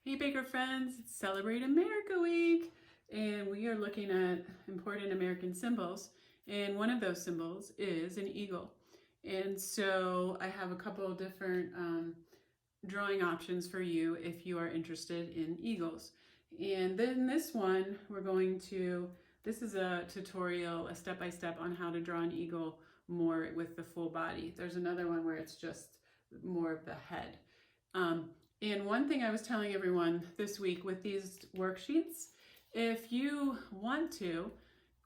Hey Baker friends, it's Celebrate America Week and we are looking at important American symbols, and one of those symbols is an eagle. And so I have a couple of different drawing options for you if you are interested in eagles. And then this one this is a tutorial, a step-by-step on how to draw an eagle more with the full body. There's another one where it's just more of the head. And one thing I was telling everyone this week with these worksheets, if you want to,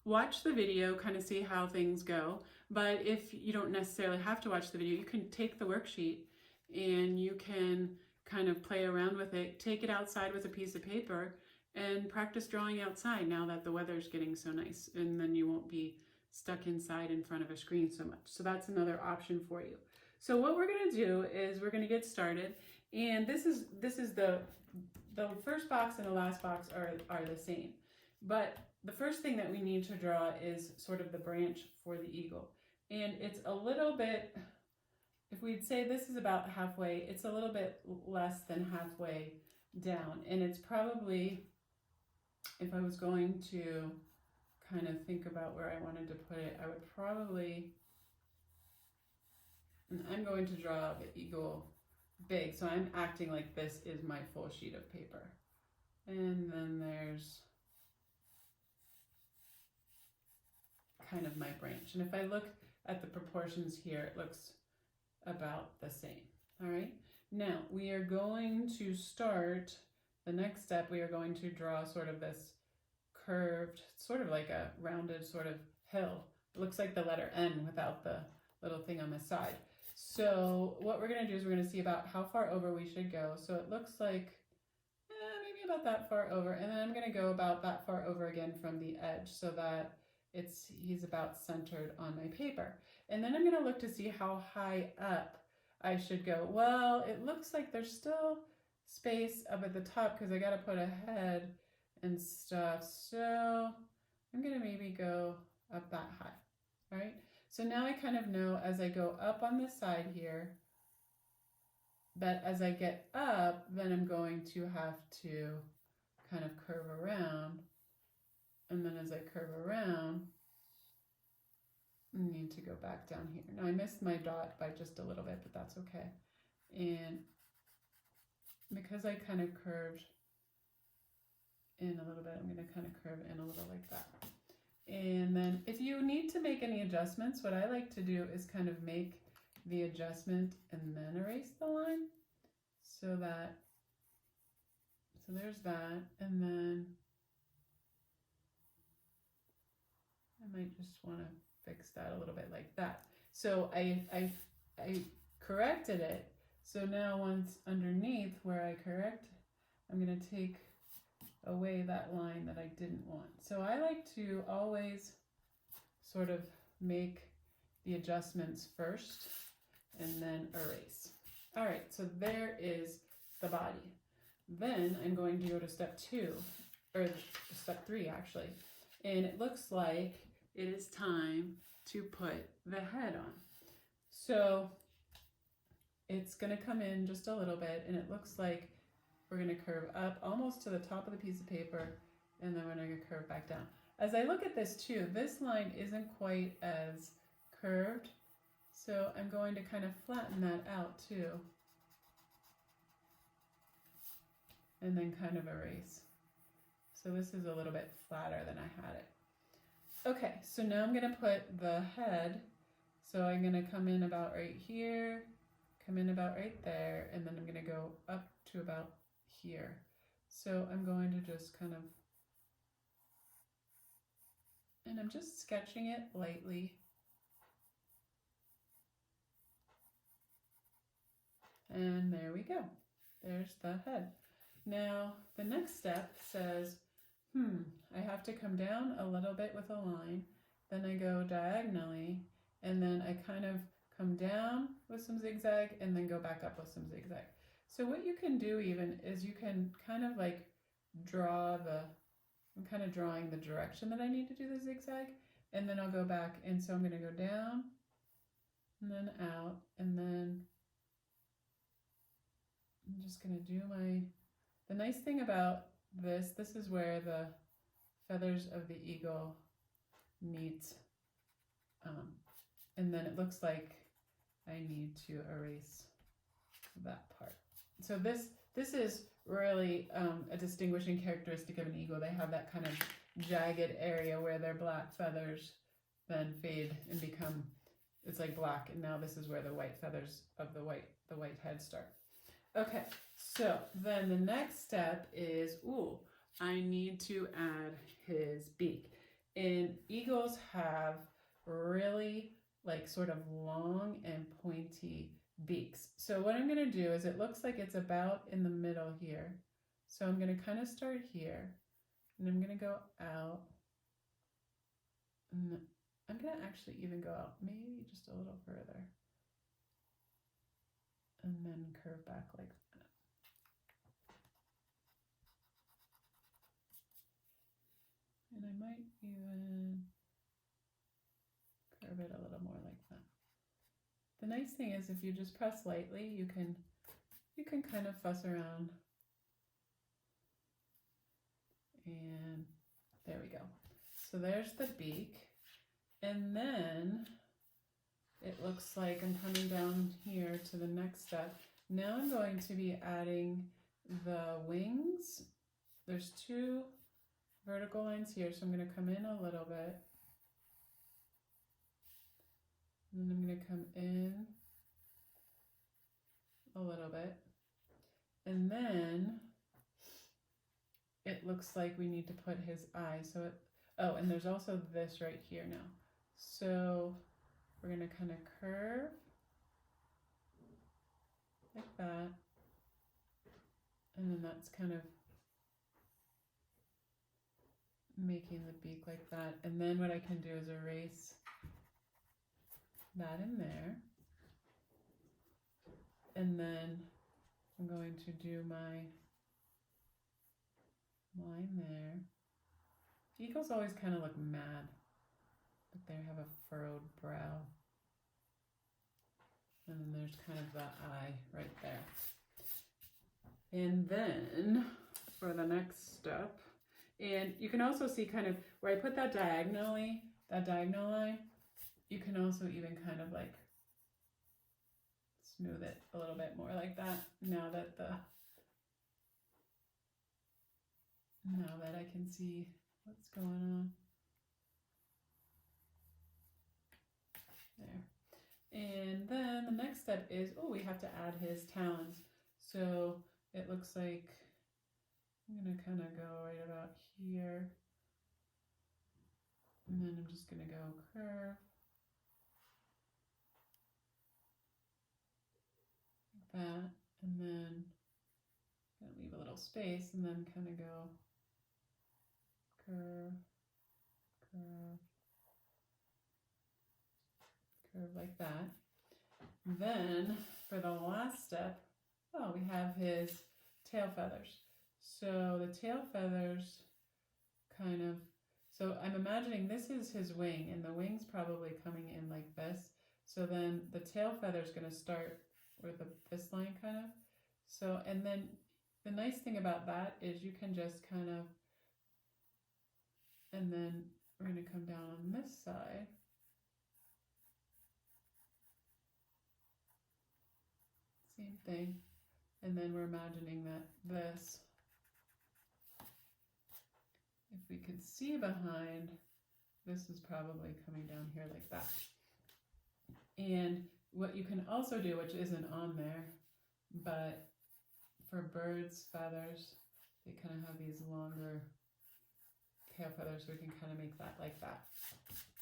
watch the video, kind of see how things go. But if you don't necessarily have to watch the video, you can take the worksheet and you can kind of play around with it, take it outside with a piece of paper and practice drawing outside now that the weather's getting so nice, and then you won't be stuck inside in front of a screen so much. So that's another option for you. So what we're going to do is we're going to get started. And this is the first box and the last box are the same. But the first thing that we need to draw is sort of the branch for the eagle. And it's a little bit, if we'd say this is about halfway, it's a little bit less than halfway down. And it's probably, if I was going to kind of think about where I wanted to put it, I would probably, and I'm going to draw the eagle big, so I'm acting like this is my full sheet of paper. And then there's kind of my branch. And if I look at the proportions here, it looks about the same. All right, now we are going to start, the next step, we are going to draw sort of this curved, sort of like a rounded sort of hill. It looks like the letter N without the little thing on the side. So what we're going to do is we're going to see about how far over we should go. So it looks like maybe about that far over. And then I'm going to go about that far over again from the edge so that he's about centered on my paper. And then I'm going to look to see how high up I should go. Well, it looks like there's still space up at the top because I got to put a head and stuff. So I'm going to maybe go up that high. All right. So now I kind of know as I go up on this side here that as I get up, then I'm going to have to kind of curve around. And then as I curve around, I need to go back down here. Now I missed my dot by just a little bit, but that's okay. And because I kind of curved in a little bit, I'm going to kind of curve in a little like that. And then if you need to make any adjustments, what I like to do is kind of make the adjustment and then erase the line. So there's that. And then I might just want to fix that a little bit like that. So I corrected it. So now once underneath where I correct, I'm going to take away that line that I didn't want. So I like to always sort of make the adjustments first and then erase. All right, so there is the body. Then I'm going to go to step 2, or step 3 actually. And it looks like it is time to put the head on. So it's going to come in just a little bit, and it looks like we're going to curve up almost to the top of the piece of paper, and then we're going to curve back down. As I look at this too, this line isn't quite as curved, so I'm going to kind of flatten that out too, and then kind of erase. So this is a little bit flatter than I had it. Okay, so now I'm going to put the head, so I'm going to come in about right here, come in about right there, and then I'm going to go up to about here. So I'm going to just kind of, and I'm just sketching it lightly. And there we go. There's the head. Now the next step says, I have to come down a little bit with a line, then I go diagonally, and then I kind of come down with some zigzag and then go back up with some zigzag. So what you can do even is you can kind of like draw I'm kind of drawing the direction that I need to do the zigzag, and then I'll go back, and so I'm going to go down and then out, and then I'm just going to do my The nice thing about this is where the feathers of the eagle meet, and then it looks like I need to erase that part. So this is really a distinguishing characteristic of an eagle. They have that kind of jagged area where their black feathers then fade and become, it's like black, and now this is where the white feathers of the white head start. Okay, so then the next step is, I need to add his beak. And eagles have really like sort of long and pointy beaks. So what I'm going to do is, it looks like it's about in the middle here. So I'm going to kind of start here, and I'm going to go out. And I'm going to actually even go out maybe just a little further, and then curve back like that. And I might even curve it a little more like that. The nice thing is, if you just press lightly, you can kind of fuss around. And there we go. So there's the beak. And then it looks like I'm coming down here to the next step. Now I'm going to be adding the wings. There's 2 vertical lines here, so I'm going to come in a little bit. And then I'm going to come in a little bit. And then it looks like we need to put his eye. So and there's also this right here now. So we're going to kind of curve like that. And then that's kind of making the beak like that. And then what I can do is erase that in there. And then I'm going to do my line there. Eagles always kind of look mad, but they have a furrowed brow. And then there's kind of the eye right there. And then for the next step, and you can also see kind of where I put that diagonal line, you can also even kind of like smooth it a little bit more like that, now that I can see what's going on. There. And then the next step is, we have to add his talons. So it looks like I'm going to kind of go right about here. And then I'm just going to go curve. Like that. And then I'm going to leave a little space and then kind of go curve, curve, curve like that. Then for the last step, we have his tail feathers. So the tail feathers so I'm imagining this is his wing, and the wing's probably coming in like this. So then the tail feather's going to start with this line kind of. So, and then the nice thing about that is you can just kind of, and then we're going to come down on this side. Same thing. And then we're imagining that this, if we could see behind, this is probably coming down here like that. And what you can also do, which isn't on there, but for birds' feathers, they kind of have these longer tail feathers, so we can kind of make that like that.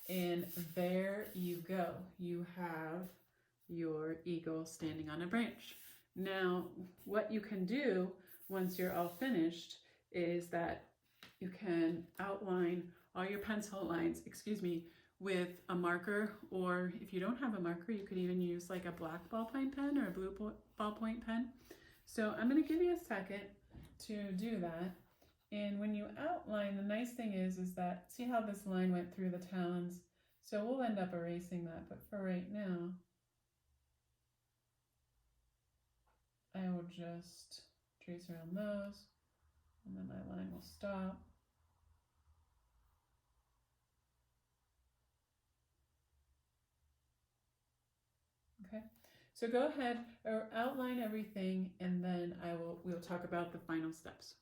And there you go. You have your eagle standing on a branch. Now, what you can do once you're all finished is that you can outline all your pencil lines, with a marker, or if you don't have a marker, you could even use like a black ballpoint pen or a blue ballpoint pen. So I'm going to give you a second to do that. And when you outline, the nice thing is that, see how this line went through the talons? So we'll end up erasing that, but for right now, I will just trace around those. and then my line will stop. Okay, so go ahead or outline everything, and then we'll talk about the final steps.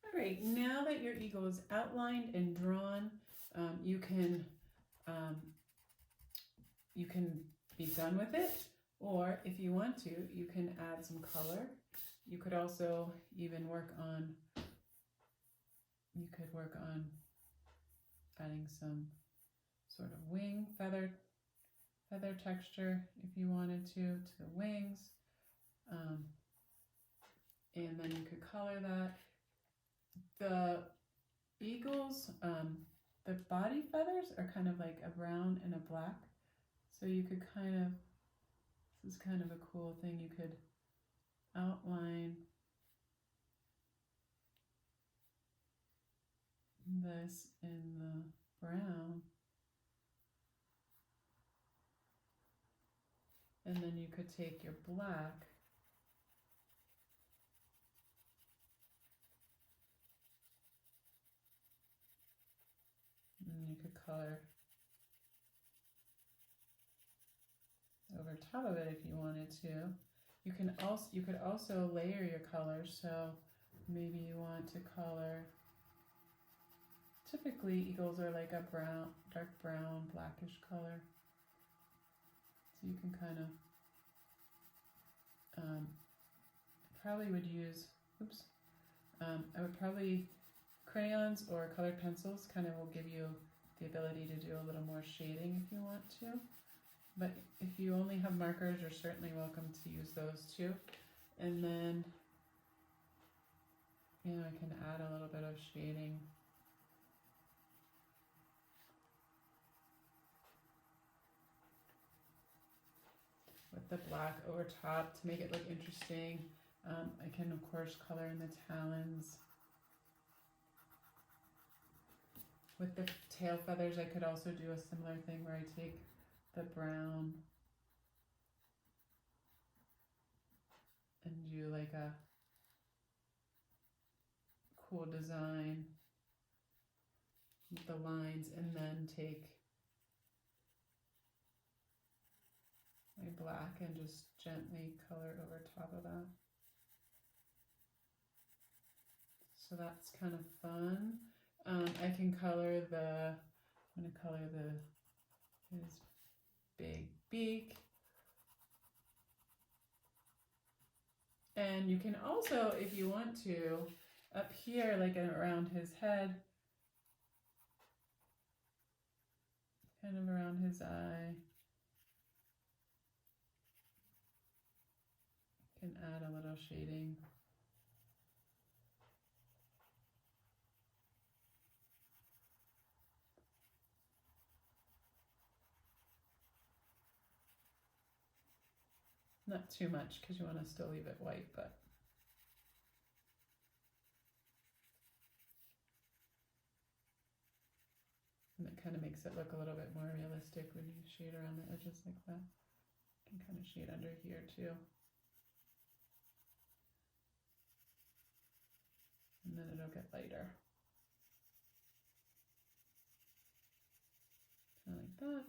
All right, now that your eagle is outlined and drawn, you can be done with it, or if you want to, you can add some color. You could also even work on adding some sort of wing feather texture if you wanted to the wings, and then you could color that. The eagles, the body feathers are kind of like a brown and a black, so you could this is kind of a cool thing, you could outline this in the brown, and then you could take your black and you could color over top of it if you wanted to. You could also layer your colors, so maybe you want to color, typically eagles are like a brown, dark brown, blackish color. So you can kind of, probably would use, I would probably, crayons or colored pencils kind of will give you the ability to do a little more shading if you want to. But if you only have markers, you're certainly welcome to use those too. And then, I can add a little bit of shading. With the black over top to make it look interesting. I can of course color in the talons. With the tail feathers, I could also do a similar thing where I take the brown and do like a cool design with the lines, and then take my black and just gently color over top of that. So that's kind of fun. I can color I'm going to color his big beak. And you can also, if you want to, up here, like around his head, kind of around his eye, you can add a little shading. Not too much because you want to still leave it white, but and it kind of makes it look a little bit more realistic when you shade around the edges like that. You can kind of shade under here too. And then it'll get lighter. Kind of like that.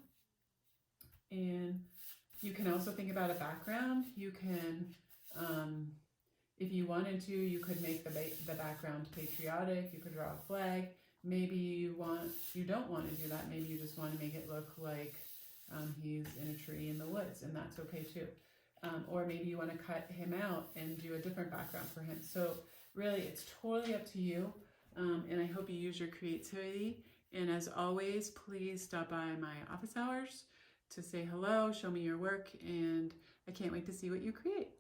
And you can also think about a background. You can, if you wanted to, you could make the background patriotic. You could draw a flag. Maybe you don't want to do that. Maybe you just want to make it look like he's in a tree in the woods, and that's okay too. Or maybe you want to cut him out and do a different background for him. So really, it's totally up to you. And I hope you use your creativity. And as always, please stop by my office hours to say hello, show me your work, and I can't wait to see what you create.